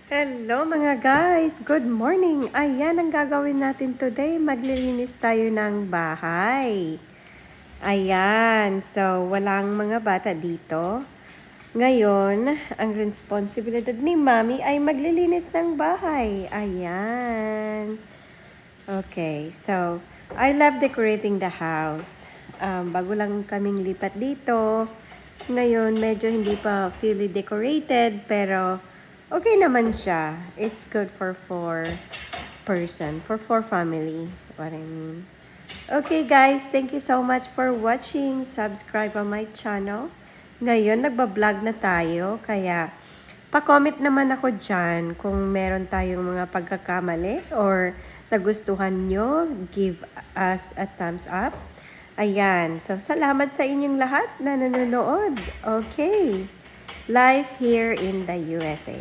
Hello mga guys! Good morning! Ayan ang gagawin natin today. Maglilinis tayo ng bahay. Ayan. So, walang mga bata dito. Ngayon, ang responsibilidad ni Mami ay maglilinis ng bahay. Ayan. Okay. So, I love decorating the house. Bago lang kaming lipat dito. Ngayon, medyo hindi pa fully decorated, pero okay naman siya. It's good for 4 person, for 4 family, what I mean. Okay guys, thank you so much for watching. Subscribe on my channel. Ngayon, nagbablog na tayo, kaya pa-comment naman ako dyan kung meron tayong mga pagkakamali or nagustuhan nyo, give us a thumbs up. Ayan. So, salamat sa inyong lahat na nanonood. Okay. Live here in the USA.